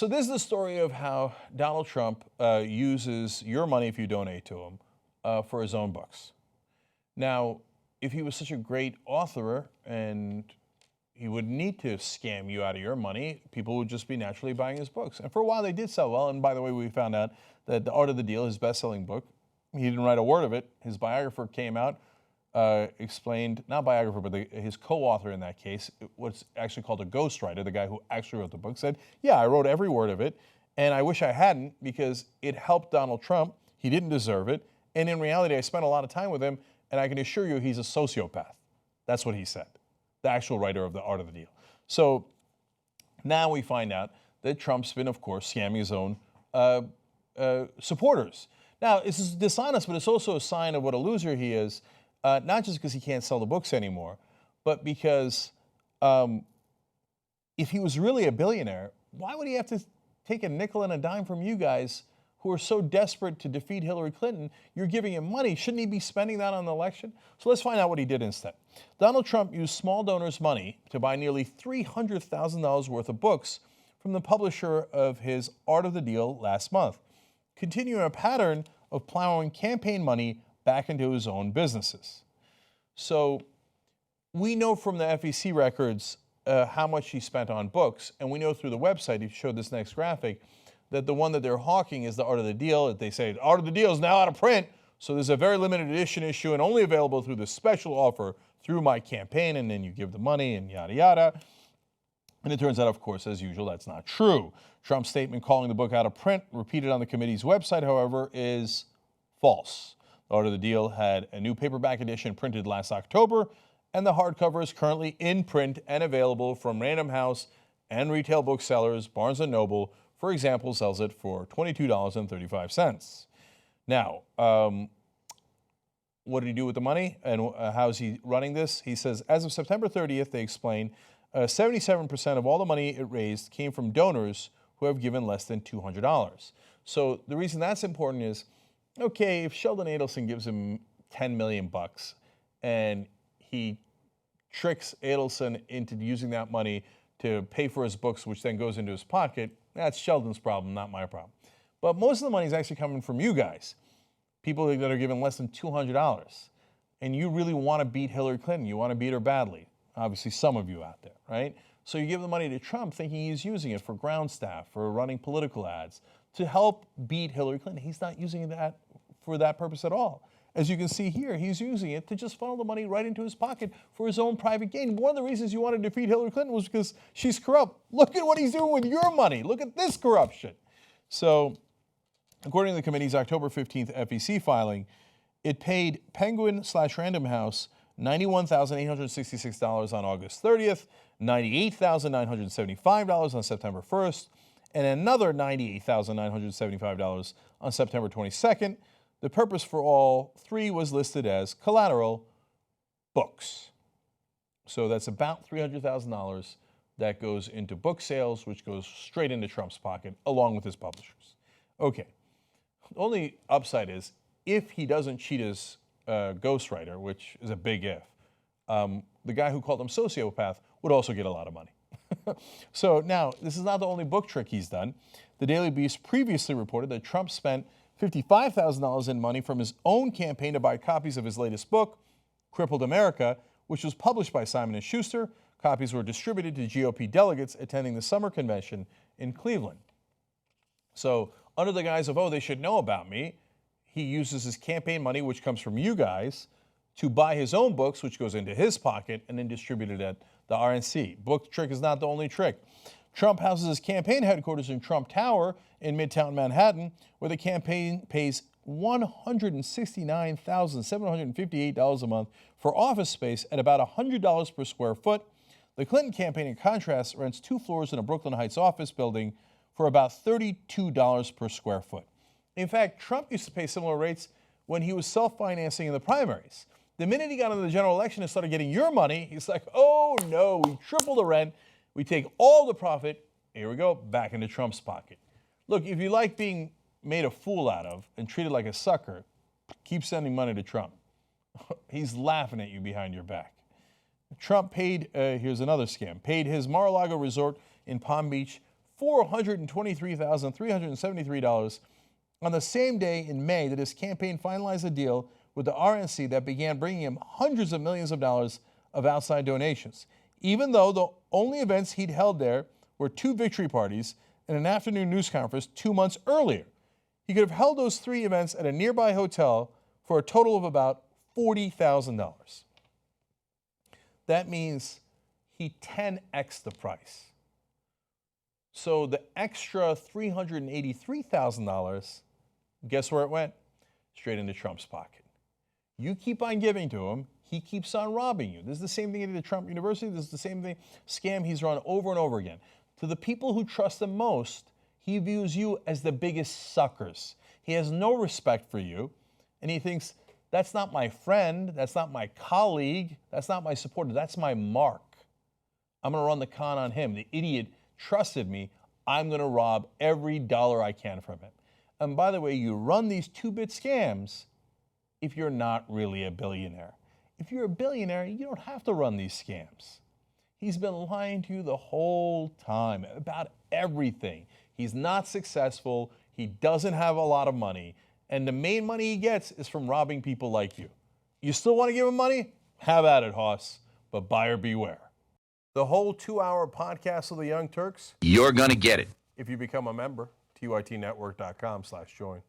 So this is the story of how Donald Trump uses your money if you donate to him for his own books. Now, if he was such a great author and he wouldn't need to scam you out of your money, people would just be naturally buying his books. And for a while they did sell well. And by the way, we found out that The Art of the Deal, his best-selling book, he didn't write a word of it. His biographer came out, explained, not biographer, but his co-author in that case, what's actually called a ghostwriter, the guy who actually wrote the book, said, yeah, I wrote every word of it, and I wish I hadn't because it helped Donald Trump. He didn't deserve it. And in reality, I spent a lot of time with him, and I can assure you he's a sociopath. That's what he said, the actual writer of The Art of the Deal. So now we find out that Trump's been, of course, scamming his own supporters. Now, this is dishonest, but it's also a sign of what a loser he is, not just because he can't sell the books anymore, but because if he was really a billionaire, why would he have to take a nickel and a dime from you guys who are so desperate to defeat Hillary Clinton? You're giving him money. Shouldn't he be spending that on the election? So let's find out what he did instead. Donald Trump used small donors' money to buy nearly $300,000 worth of books from the publisher of his Art of the Deal last month, continuing a pattern of plowing campaign money back into his own businesses. So we know from the FEC records how much he spent on books, and we know through the website, he showed this next graphic, that the one that they're hawking is The Art of the Deal. They say, The Art of the Deal is now out of print, so there's a very limited edition issue and only available through the special offer through my campaign, and then you give the money and yada yada. And it turns out, of course, as usual, that's not true. Trump's statement calling the book out of print, repeated on the committee's website, however, is false. The Art of the Deal had a new paperback edition printed last October, and the hardcover is currently in print and available from Random House and retail booksellers. Barnes & Noble, for example, sells it for $22.35. Now, what did he do with the money, and how is he running this? He says, as of September 30th, they explain, 77% of all the money it raised came from donors who have given less than $200. So the reason that's important is, okay, if Sheldon Adelson gives him $10 million and he tricks Adelson into using that money to pay for his books, which then goes into his pocket, that's Sheldon's problem, not my problem. But most of the money is actually coming from you guys, people that are given less than $200. And you really want to beat Hillary Clinton. You want to beat her badly. Obviously, some of you out there, right? So you give the money to Trump thinking he's using it for ground staff, for running political ads, to help beat Hillary Clinton. He's not using that for that purpose at all. As you can see here, he's using it to just funnel the money right into his pocket for his own private gain. One of the reasons you want to defeat Hillary Clinton was because she's corrupt. Look at what he's doing with your money. Look at this corruption. So, according to the committee's October 15th FEC filing, it paid Penguin/Random House $91,866 on August 30th, $98,975 on September 1st, and another $98,975 on September 22nd. The purpose for all three was listed as collateral books. So that's about $300,000 that goes into book sales, which goes straight into Trump's pocket, along with his publishers. Okay. The only upside is if he doesn't cheat his ghostwriter, which is a big if, the guy who called him sociopath would also get a lot of money. So now, this is not the only book trick he's done. The Daily Beast previously reported that Trump spent $55,000 in money from his own campaign to buy copies of his latest book, Crippled America, which was published by Simon & Schuster. Copies were distributed to GOP delegates attending the summer convention in Cleveland. So under the guise of, oh, they should know about me, he uses his campaign money, which comes from you guys, to buy his own books, which goes into his pocket, and then distributed at the RNC. Book trick is not the only trick. Trump houses his campaign headquarters in Trump Tower in Midtown Manhattan, where the campaign pays $169,758 a month for office space at about $100 per square foot. The Clinton campaign, in contrast, rents 2 floors in a Brooklyn Heights office building for about $32 per square foot. In fact, Trump used to pay similar rates when he was self-financing in the primaries. The minute he got into the general election and started getting your money, he's like, oh no, we triple the rent, we take all the profit, here we go, back into Trump's pocket. Look, if you like being made a fool out of and treated like a sucker, keep sending money to Trump. He's laughing at you behind your back. Trump paid, here's another scam, paid his Mar-a-Lago resort in Palm Beach $423,373 on the same day in May that his campaign finalized a deal with the RNC that began bringing him hundreds of millions of dollars of outside donations, even though the only events he'd held there were 2 victory parties and an afternoon news conference 2 months earlier. He could have held those 3 events at a nearby hotel for a total of about $40,000. That means he 10x'd the price. So the extra $383,000, guess where it went? Straight into Trump's pocket. You keep on giving to him, he keeps on robbing you. This is the same thing he did at Trump University. This is the same scam he's run over and over again. To the people who trust him most, he views you as the biggest suckers. He has no respect for you, and he thinks, that's not my friend, that's not my colleague, that's not my supporter, that's my mark. I'm going to run the con on him. The idiot trusted me. I'm going to rob every dollar I can from him. And by the way, you run these 2-bit scams if you're not really a billionaire. If you're a billionaire, you don't have to run these scams. He's been lying to you the whole time about everything. He's not successful. He doesn't have a lot of money. And the main money he gets is from robbing people like you. You still want to give him money? Have at it, Hoss. But buyer beware. The whole 2-hour podcast of the Young Turks, you're going to get it if you become a member, TYTnetwork.com/join.